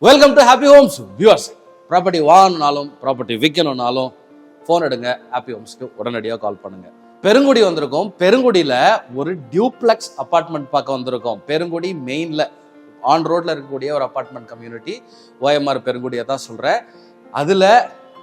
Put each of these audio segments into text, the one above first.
Welcome to Happy Homes viewers. Property வாங்கணும்னாலும் property விற்கணும்னாலும் phone எடுங்க, ஹாப்பி ஹோம்ஸ்க்கு உடனடியாக கால் பண்ணுங்க. பெருங்குடி வந்திருக்கோம். பெருங்குடியில் ஒரு டியூப்ளெக்ஸ் அப்பார்ட்மெண்ட் பார்க்க வந்திருக்கோம். பெருங்குடி மெயினில் ஆன் ரோட்ல இருக்கக்கூடிய ஒரு அப்பார்ட்மெண்ட் கம்யூனிட்டி ஓஎம்ஆர் பெருங்குடியை தான் சொல்கிறேன். அதில்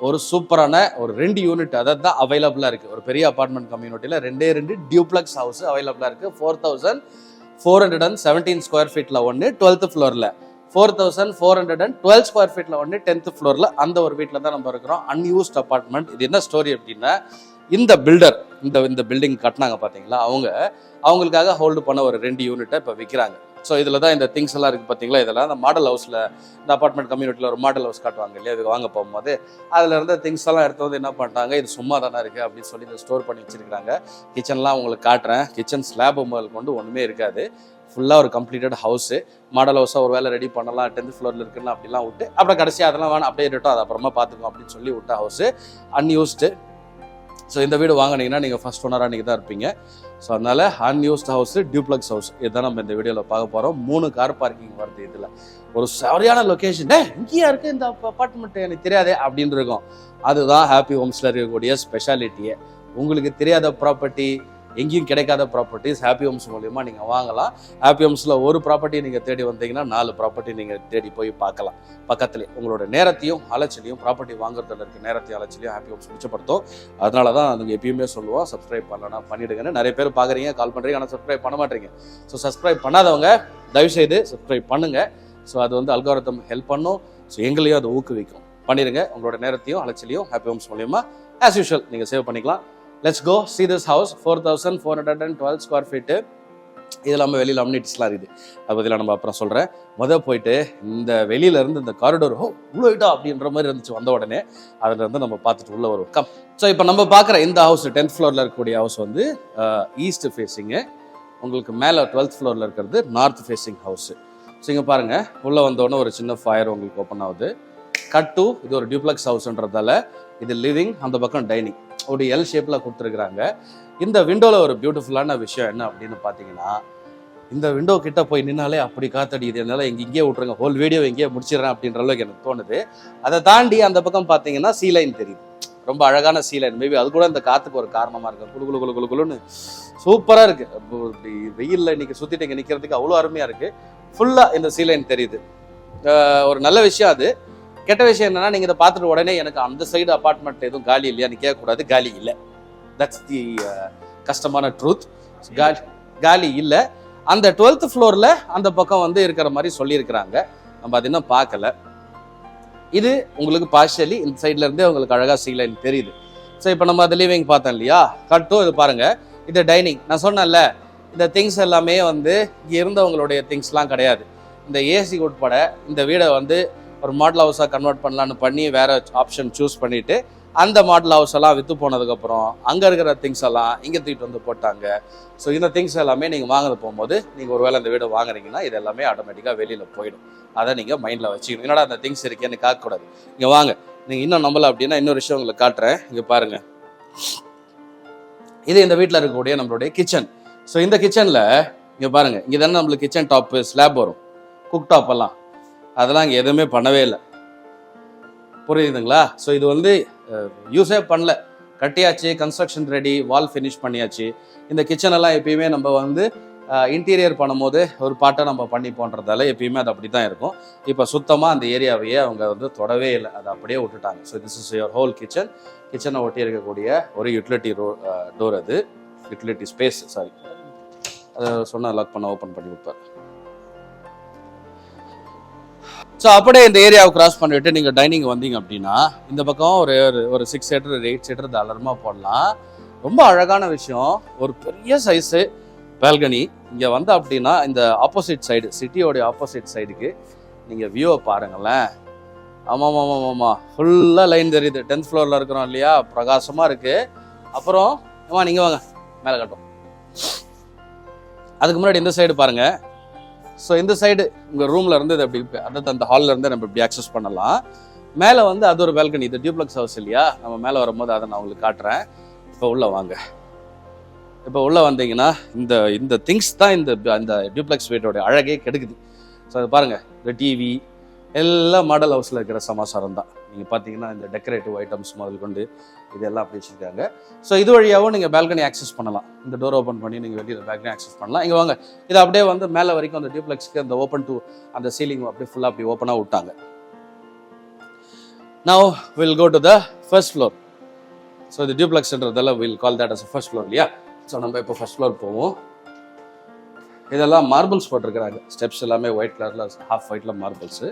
ஒரு சூப்பரான ஒரு 2 யூனிட் அதாவது தான் அவைலபிளாக இருக்குது. ஒரு பெரிய அப்பார்ட்மெண்ட் கம்யூனிட்டியில் 2 டியூப்ளெக்ஸ் ஹவுஸ் அவைலபிளாக இருக்குது. 4417 ஸ்கொயர் ஃபீட்டில் ஒன்று 12th ஃப்ளோரில், 4412 ஸ்கொயர் ஃபீட்டில் ஒன்று 10th ஃப்ளோரில். அந்த ஒரு வீட்டில் தான் நம்ம இருக்கிறோம். Unused apartment. இது என்ன ஸ்டோரி அப்படின்னா, இந்த பில்டர் இந்த பில்டிங் கட்டினாங்க பார்த்தீங்களா, அவங்களுக்காக ஹோல்டு பண்ண ஒரு 2 யூனிட்டை இப்போ விற்கிறாங்க. ஸோ இதில் தான் இந்த திங்ஸ் எல்லாம் இருக்குது பார்த்தீங்களா. இதெல்லாம் இந்த மாடல் ஹவுஸில், இந்த அப்பார்ட்மெண்ட் கம்யூனிட்டியில் ஒரு மாடல் ஹவுஸ் காட்டுவாங்க இல்லையா, இது வாங்க போகும்போது அதில் இருந்த திங்ஸ் எல்லாம் எடுத்து வந்து என்ன பண்ணிட்டாங்க, இது சும்மா தானே இருக்குது அப்படின்னு சொல்லி இதை ஸ்டோர் பண்ணி வச்சிருக்காங்க. கிச்சன்லாம் உங்களுக்கு காட்டுறேன். கிச்சன் ஸ்லாப் முதல் கொண்டு ஒன்றுமே இருக்காது. ஃபுல்லாக ஒரு கம்ப்ளீட்டட் ஹவுஸு. மாடல் ஹவுஸாக ஒரு வேலை ரெடி பண்ணலாம், 10th ஃப்ளோரில் இருக்குன்னு அப்படிலாம் விட்டு அப்புறம் கடைசியாக அதெல்லாம் வேணும் அப்படியே இருக்கட்டும், அது அப்புறமா பார்த்துக்கோம் அப்படின்னு சொல்லி விட்ட ஹவுஸு, அன்யூஸ்டு. ஸோ இந்த வீடு வாங்கினீங்கன்னா நீங்கள் ஃபர்ஸ்ட் ஓனராக நீங்கள் தான் இருப்பீங்க. ஸோ அதனால் அன்யூஸ்ட் ஹவுஸு, டியூப்ளெக்ஸ் ஹவுஸ், இதுதான் நம்ம இந்த வீடியோவில் பார்க்க போகிறோம். 3 கார் பார்க்கிங் வருது. இதில் ஒரு சரியான லொக்கேஷன். இங்கேயா இருக்குது இந்த அப்பார்ட்மெண்ட், எனக்கு தெரியாதே அப்படின்னு இருக்கும். அதுதான் ஹாப்பி ஹோம்ஸில் இருக்கக்கூடிய ஸ்பெஷாலிட்டியே. உங்களுக்கு தெரியாத ப்ராப்பர்ட்டி, எங்கேயும் கிடைக்காத ப்ராப்பர்ட்டிஸ் ஹாப்பி ஹோம்ஸ் மூலியமாக நீங்கள் வாங்கலாம். ஹாப்பி ஹோம்ஸில் ஒரு ப்ராப்பர்ட்டி நீங்கள் தேடி வந்தீங்கன்னா 4 ப்ராப்பர்ட்டி நீங்கள் தேடி போய் பார்க்கலாம். பக்கத்துலேயே உங்களோட நேரத்தையும் அலைச்சலையும், ப்ராப்பர்ட்டி வாங்குறதுல இருக்க நேரத்தையும் அலைச்சலையும் ஹாப்பி ஹோம்ஸ் மிச்சப்படுத்தும். அதனால தான் அதுங்க எப்பயுமே சொல்லுவோம், சப்ஸ்கிரைப் பண்ணலன்னா பண்ணிவிடுங்கன்னு. நிறைய பேர் பார்க்குறீங்க, கால் பண்ணுறீங்க, ஆனால் சப்ஸ்கிரைப் பண்ண மாட்டீங்க. ஸோ சப்ஸ்கிரைப் பண்ணாதவங்க தயவுசெய்து சப்ஸ்கிரைப் பண்ணுங்கள். ஸோ அது வந்து அல்காரிதம் ஹெல்ப் பண்ணும். ஸோ எங்களையும் அது ஊக்குவிக்கும். பண்ணிடுங்க. உங்களோட நேரத்தையும் அலைச்சலையும் ஹாப்பி ஹோம்ஸ் மூலியமாக ஆஸ் யூஷுவல் நீங்கள் சேவ் பண்ணிக்கலாம். Let's go see this house. 4412 square feet. இது இல்லாமல் வெளியில் அம்யூனிட்டிஸ்லாம் இருக்குது. அதை பற்றிலாம் நம்ம அப்புறம் சொல்கிறேன். போயிட்டு இந்த வெளியிலேருந்து இந்த காரிடோர் இவ்வளோ இட்டா அப்படின்ற மாதிரி இருந்துச்சு. வந்த உடனே அதிலேருந்து நம்ம பார்த்துட்டு உள்ளே வருவோம். கம். ஸோ இப்போ நம்ம பார்க்குற இந்த ஹவுஸ் 10th ஃப்ளோரில் இருக்கக்கூடிய ஹவுஸ் வந்து ஈஸ்ட் ஃபேஸிங்கு. உங்களுக்கு மேலே 12th ஃப்ளோரில் இருக்கிறது நார்த் ஃபேஸிங் ஹவுஸு. ஸோ இங்கே பாருங்கள், உள்ளே வந்தோடனே ஒரு சின்ன ஃபயர் உங்களுக்கு ஓப்பன் ஆகுது. கட் டு இது ஒரு டியூப்ளெக்ஸ் ஹவுஸ்ன்றதால இது லிவிங், அந்த பக்கம் டைனிங் ஒரு எல் ஷேப்பில் கொடுத்துருக்குறாங்க. இந்த விண்டோவில் ஒரு பியூட்டிஃபுல்லான விஷயம் என்ன அப்படின்னு பார்த்தீங்கன்னா, இந்த விண்டோ கிட்ட போய் நின்னாலே அப்படி காத்தடிக்குது. என்னால் இங்கேயே விட்ருங்க, ஹோல் வீடியோ இங்கேயே முடிச்சிடறேன் அப்படின்ற அளவுக்கு எனக்கு தோணுது. அதை தாண்டி அந்த பக்கம் பார்த்தீங்கன்னா சீலைன் தெரியுது. ரொம்ப அழகான சீலைன். மேபி அது கூட இந்த காற்றுக்கு ஒரு காரணமாக இருக்குது. குழு குழு குழு குழுன்னு சூப்பராக இருக்குது. இப்படி வெயிலில் இன்னைக்கு சுற்றிட்டு இங்கே நிற்கிறதுக்கு அவ்வளோ அருமையாக இருக்குது. ஃபுல்லாக இந்த சீலைன் தெரியுது. ஒரு நல்ல விஷயம். அது கெட்ட விஷயம் என்னன்னா, நீங்கள் இதை பார்த்துட்டு உடனே எனக்கு அந்த சைடு அப்பார்ட்மெண்ட் எதுவும் காலி இல்லையான்னு கேட்கக்கூடாது. காலி இல்லை. தட்ஸ் தி கஷ்டமான ட்ரூத். காலி இல்லை. அந்த 12th ஃப்ளோரில் அந்த பக்கம் வந்து இருக்கிற மாதிரி சொல்லியிருக்கிறாங்க. நம்ம அது இன்னும் பார்க்கல. இது உங்களுக்கு பார்ஷியலி இந்த சைட்ல இருந்தே உங்களுக்கு அழகாக சீலைன் தெரியுது. ஸோ இப்போ நம்ம அது லிவிங் பார்த்தோம் இல்லையா, கட்டும் இது பாருங்க. இது டைனிங். நான் சொன்னேன்ல, இந்த திங்ஸ் எல்லாமே வந்து இங்கே இருந்தவங்களுடைய திங்ஸ்லாம் கிடையாது. இந்த ஏசி உட்பட இந்த வீடை வந்து ஒரு மாடல் ஹவுஸாக கன்வெர்ட் பண்ணலான்னு பண்ணி வேற ஆப்ஷன் சூஸ் பண்ணிட்டு அந்த மாடல் ஹவுஸ் எல்லாம் விற்று போனதுக்கப்புறம் அங்கே இருக்கிற திங்ஸ் எல்லாம் இங்கே தூக்கிட்டு வந்து போட்டாங்க. ஸோ இந்த திங்ஸ் எல்லாமே நீங்கள் வாங்க போகும்போது, நீங்கள் ஒரு வேளை இந்த வீடு வாங்குறீங்கன்னா இது எல்லாமே ஆட்டோமேட்டிக்காக வெளியில் போயிடும். அதை நீங்கள் மைண்டில் வச்சுக்கணும். என்னடா அந்த திங்ஸ் இருக்கேன்னு காக்கக்கூடாது. இங்கே வாங்க, நீங்கள் இன்னும் நம்பலை அப்படின்னா இன்னொரு விஷயம் உங்களுக்கு காட்டுறேன். இங்கே பாருங்கள், இது இந்த வீட்டில் இருக்கக்கூடிய நம்மளுடைய கிச்சன். ஸோ இந்த கிச்சனில் இங்கே பாருங்கள், இங்கே தானே நம்மளுக்கு கிச்சன் டாப்பு ஸ்லாப் வரும், குக் டாப் எல்லாம், அதெல்லாம் இங்கே எதுவுமே பண்ணவே இல்லை. புரியுதுங்களா? ஸோ இது வந்து யூஸே பண்ணல. கட்டியாச்சு, கன்ஸ்ட்ரக்ஷன் ரெடி, வால் ஃபினிஷ் பண்ணியாச்சு. இந்த கிச்சனெல்லாம் எப்பயுமே நம்ம வந்து இன்டீரியர் பண்ணும்போது ஒரு பாட்டை நம்ம பண்ணி போன்றதால எப்பயுமே அது அப்படி தான் இருக்கும். இப்போ சுத்தமாக அந்த ஏரியாவையே அவங்க வந்து தொடவே இல்லை, அதை அப்படியே விட்டுட்டாங்க. So this is your whole kitchen. கிச்சனை ஒட்டி இருக்கக்கூடிய ஒரு யூட்டிலிட்டி டோர். அது யூட்டிலிட்டி ஸ்பேஸ், சாரி, அதை சொன்னால் லாக் பண்ண ஓப்பன் பண்ணி விட்பார். ஸோ அப்படியே இந்த ஏரியாவை கிராஸ் பண்ணிவிட்டு நீங்கள் டைனிங் வந்தீங்க அப்படின்னா இந்த பக்கம் ஒரு 6 சீட்டர் 8 சீட்டர் தாராளமாக போடலாம். ரொம்ப அழகான விஷயம், ஒரு பெரிய சைஸு பால்கனி. இங்கே வந்து அப்படின்னா இந்த ஆப்போசிட் சைடு, சிட்டியோடைய ஆப்போசிட் சைடுக்கு நீங்கள் வியூவை பாருங்களேன். ஆமாம், ஃபுல்லாக லைன் தெரியுது. 10th ஃப்ளோரில் இருக்கிறோம் இல்லையா, பிரகாசமாக இருக்குது. அப்புறம் நீங்கள் வாங்க, மேலே கட்டும். அதுக்கு முன்னாடி இந்த சைடு பாருங்கள். ஸோ இந்த சைடு உங்கள் ரூமில் இருந்து இது அப்படி, அதாவது அந்த ஹாலில் இருந்து நம்ம இப்படி ஆக்சஸ் பண்ணலாம். மேலே வந்து அது ஒரு பால்கனி. இது டியூப்ளெக்ஸ் ஹவுஸ் இல்லையா, நம்ம மேலே வரும்போது அதை நான் உங்களுக்கு காட்டுறேன். இப்போ உள்ளே வாங்க. இப்போ உள்ளே வந்தீங்கன்னா இந்த திங்ஸ் தான் இந்த டியூப்ளெக்ஸ் வீட்டோடைய அழகே கெடுக்குது. ஸோ அது பாருங்கள், இந்த டிவி, எல்லாம் மாடல் ஹவுஸில் இருக்கிற சமாச்சாரம் தான். நீங்கள் பார்த்தீங்கன்னா இந்த டெக்கரேட்டிவ் ஐட்டம்ஸ் முதல் கொண்டு இதெல்லாம் அப்படி வச்சுருக்காங்க. ஸோ இது வழியாகவும் நீங்கள் பால்கனி ஆக்சஸ் பண்ணலாம். இந்த டோர் ஓப்பன் பண்ணி நீங்கள் வெளியில் பால்கனி ஆக்சஸ் பண்ணலாம். இங்கே வாங்க, இது அப்படியே வந்து மேலே வரைக்கும் அந்த டியூப்ளெக்ஸ்க்கு அந்த ஓப்பன் டு அந்த சீலிங் அப்படியே ஃபுல்லாக அப்படி ஓப்பனாக விட்டாங்க. Now we'll go to the first floor. So the duplexன்றதால we'll call that as a first floor இல்லையா? ஸோ நம்ம இப்போ ஃபர்ஸ்ட் ஃப்ளோர் போவோம். இதெல்லாம் மார்பிள்ஸ் போட்டிருக்கிறாங்க. ஸ்டெப்ஸ் எல்லாமே ஒயிட் கலரில் ஹாஃப் ஒயிட்டில் மார்பிள்ஸு.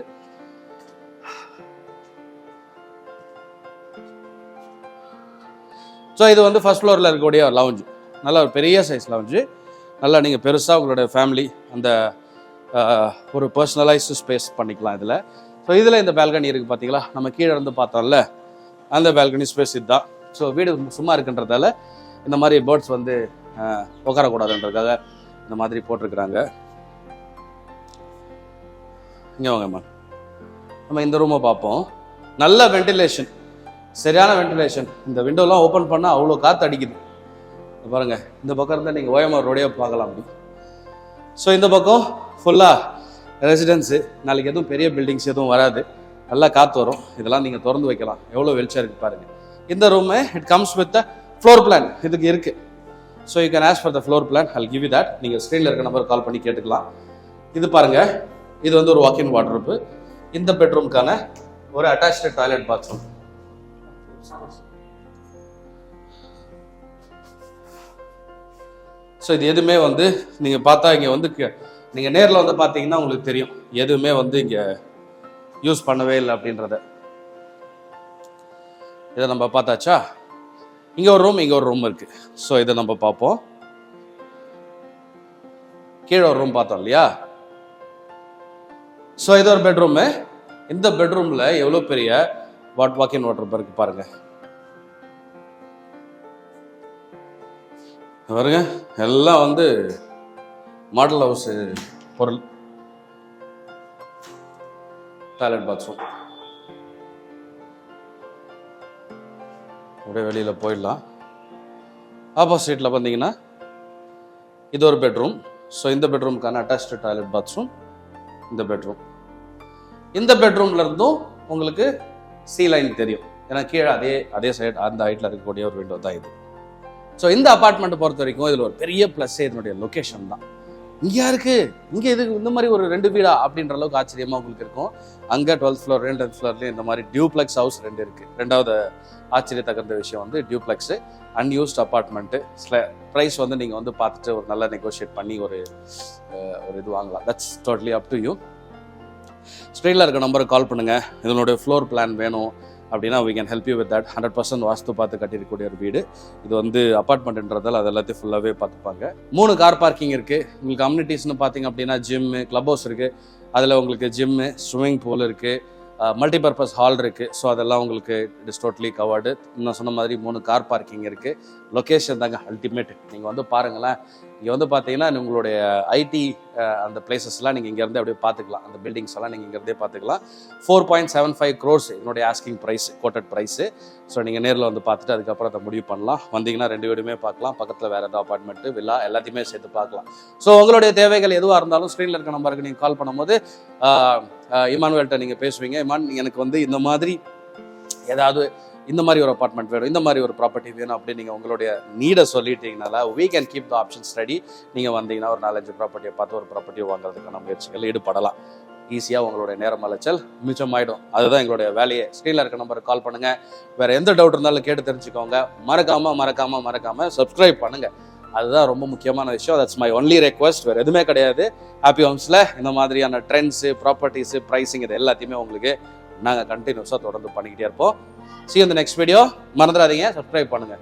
ஸோ இது வந்து ஃபர்ஸ்ட் ஃப்ளோரில் இருக்கக்கூடிய ஒரு லவுஞ்சு. நல்லா ஒரு பெரிய சைஸ் லவுஞ்சு. நல்லா நீங்கள் பெருசாக உங்களோட ஃபேமிலி அந்த ஒரு பர்சனலைஸ்டு ஸ்பேஸ் பண்ணிக்கலாம் இதில். ஸோ இதில் இந்த பால்கனி இருக்குது பார்த்தீங்களா, நம்ம கீழே இருந்து பார்த்தோம்ல அந்த பால்கனி ஸ்பேஸ் இதுதான். ஸோ வீடு சும்மா இருக்குன்றதால இந்த மாதிரி பேர்ட்ஸ் வந்து உட்காரக்கூடாதுன்றதுக்காக இந்த மாதிரி போட்டிருக்கிறாங்க. இங்கே வாங்கம்மா, நம்ம இந்த ரூமை பார்ப்போம். நல்ல வென்டிலேஷன், சரியான வென்டிலேஷன். இந்த விண்டோலாம் ஓப்பன் பண்ணால் அவ்வளோ காற்று அடிக்குது பாருங்கள். இந்த பக்கம் இருந்தால் நீங்கள் ஓஎம்ஆர் ரோடே பார்க்கலாம் அப்படி. ஸோ இந்த பக்கம் ஃபுல்லாக ரெசிடென்ஸு. நாளைக்கு எதுவும் பெரிய பில்டிங்ஸ் எதுவும் வராது, நல்லா காற்று வரும். இதெல்லாம் நீங்கள் திறந்து வைக்கலாம். எவ்வளோ வெளிச்சம் இருக்குது பாருங்கள். இந்த room it comes with floor plan இதுக்கு இருக்குது. So you can ask for the floor plan, I'll give you that. நீங்கள் ஸ்க்ரீனில் இருக்க நம்பர் கால் பண்ணி கேட்டுக்கலாம். இது பாருங்கள், இது வந்து ஒரு வாக்கின் வார்ட்ரோப்பு. இந்த பெட்ரூம்க்கான ஒரு அட்டாச்டு டாய்லெட் பாத்ரூம். ஸோ இது எதுவுமே வந்து நீங்கள் பார்த்தா இங்கே வந்து நீங்கள் நேரில் வந்து பார்த்தீங்கன்னா உங்களுக்கு தெரியும் எதுவுமே வந்து இங்கே யூஸ் பண்ணவே இல்லை அப்படின்றத. இதை நம்ம பார்த்தாச்சா. இங்கே ஒரு ரூம், இங்கே ஒரு ரூம் இருக்குது. ஸோ இதை நம்ம பார்ப்போம். கீழே ஒரு ரூம் பார்த்தோம் இல்லையா. ஸோ இது ஒரு பெட்ரூமு. இந்த பெட்ரூமில் எவ்வளோ பெரிய வாக்கின் வாட்டர் இருக்கு பாருங்க. பாருங்க, எல்லாம் வந்து மாடல் ஹவுஸ் பொருள். டாய்லெட் பாத்ரூம் அப்படியே வெளியில் போயிடலாம். ஆப்போசிட்டில் பார்த்தீங்கன்னா இது ஒரு பெட்ரூம். ஸோ இந்த பெட்ரூமுக்கான அட்டாச்டு டாய்லெட் பாத்ரூம் இந்த பெட்ரூம். இந்த பெட்ரூம்ல இருந்தும் உங்களுக்கு சி லைன் தெரியும், ஏன்னா கீழே அதே சைடு அந்த ஹைட்டில் இருக்கக்கூடிய ஒரு விண்டோ தான் இது. ஸோ இந்த அப்பார்ட்மெண்ட்டை பொறுத்த வரைக்கும் இதில் ஒரு பெரிய ப்ளஸ் இதனுடைய லொக்கேஷன் தான். இங்கே இருக்கு, இங்கே இது இந்த மாதிரி ஒரு 2 வீடா அப்படின்ற அளவுக்கு ஆச்சரியமாக உங்களுக்கு இருக்கும். அங்கே 12th ஃப்ளோர் 10th ஃப்ளோர்லேயும் இந்த மாதிரி டியூப்ளெக்ஸ் ஹவுஸ் 2 இருக்குது. ரெண்டாவது ஆச்சரியத்தகுந்த விஷயம் வந்து டியூப்ளெக்ஸு அன்யூஸ்ட் அப்பார்ட்மெண்ட்டு. ப்ரைஸ் வந்து நீங்கள் வந்து பார்த்துட்டு ஒரு நல்லா நெகோஷியேட் பண்ணி ஒரு இது வாங்கலாம். That's totally up to you. ஸ்க்ரீனில் இருக்க நம்பருக்கு கால் பண்ணுங்கள். இதனுடைய ஃப்ளோர் பிளான் வேணும் அப்படின்னா we can help you with that. 100% வாஸ்து பார்த்து கட்டியிருக்கக்கூடிய ஒரு வீடு இது. வந்து அப்பார்ட்மெண்ட்ன்றதால அது எல்லாத்தையும் ஃபுல்லாகவே பார்த்துப்பாங்க. 3 கார் பார்க்கிங் இருக்குது. உங்களுக்கு கம்யூனிட்டிஸ்னு பார்த்தீங்க அப்படின்னா ஜிம்மு, கிளப் ஹவுஸ் இருக்குது. அதில் உங்களுக்கு ஜிம்மு, ஸ்விம்மிங் பூல் இருக்குது, மல்டிபர்பஸ் ஹால் இருக்குது. ஸோ அதெல்லாம் உங்களுக்கு இட் இஸ் டோட்டலி கவர்டு. நான் சொன்ன மாதிரி 3 கார் பார்க்கிங் இருக்குது. லொக்கேஷன் தாங்க அல்டிமேட். நீங்கள் வந்து பாருங்களேன், இங்கே வந்து பார்த்தீங்கன்னா உங்களுடைய ஐடி அந்த பிளேசஸ்லாம் நீங்கள் இங்கேருந்தே அப்படியே பார்த்துக்கலாம். அந்த பில்டிங்ஸ் எல்லாம் நீங்கள் இங்கேருந்தே பார்த்துக்கலாம். 4.75 crores என்னுடைய asking price, quoted price. So நீங்கள் நேரில் வந்து பார்த்துட்டு அதுக்கப்புறம் அதை முடிவு பண்ணலாம். வந்தீங்கன்னா 2 வீடுமே பார்க்கலாம். பக்கத்தில் வேறு ஏதாவது அப்பார்ட்மெண்ட்டு, வில்லா எல்லாத்தையுமே சேர்த்து பார்க்கலாம். ஸோ உங்களுடைய தேவைகள் எதுவாக இருந்தாலும் ஸ்க்ரீனில் இருக்க நம்பருக்கு நீங்கள் கால் பண்ணும்போது இமானுவேல்கிட்ட நீங்கள் பேசுவீங்க. இமான், எனக்கு வந்து இந்த மாதிரி ஏதாவது இந்த மாதிரி ஒரு அப்பார்ட்மெண்ட் வேணும், இந்த மாதிரி ஒரு ப்ராப்பர்ட்டி வேணும் அப்படின்னு நீங்கள் உங்களுடைய நீடை சொல்லிட்டீங்கனால we can keep the options ready. நீங்கள் வந்தீங்கன்னா ஒரு 4-5 ப்ராப்பர்ட்டியை பார்த்து ஒரு ப்ராப்பர்ட்டியை வாங்குறதுக்கான முயற்சிகள் ஈடுபடலாம். ஈஸியாக உங்களுடைய நேரம் அலைச்சல் மிச்சமாயிடும். அதுதான் எங்களுடைய வேலையை. ஸ்க்ரீனில் இருக்க நம்பருக்கு கால் பண்ணுங்கள். வேறு எந்த டவுட் இருந்தாலும் கேட்டு தெரிஞ்சுக்கோங்க. மறக்காமல் சப்ஸ்கிரைப் பண்ணுங்கள். அதுதான் ரொம்ப முக்கியமான விஷயம். That's my only request. வேறு எதுவுமே கிடையாது. ஹாப்பி ஹோம்ஸில் இந்த மாதிரியான ட்ரெண்ட்ஸு, ப்ராப்பர்ட்டிஸு, ப்ரைஸிங் இது எல்லாத்தையுமே உங்களுக்கு நாங்கள் கண்டினியூஸாக தொடர்ந்து பண்ணிக்கிட்டே இருப்போம். See you in the next video. மறந்துடாதீங்க, சப்ஸ்கிரைப் பண்ணுங்கள்.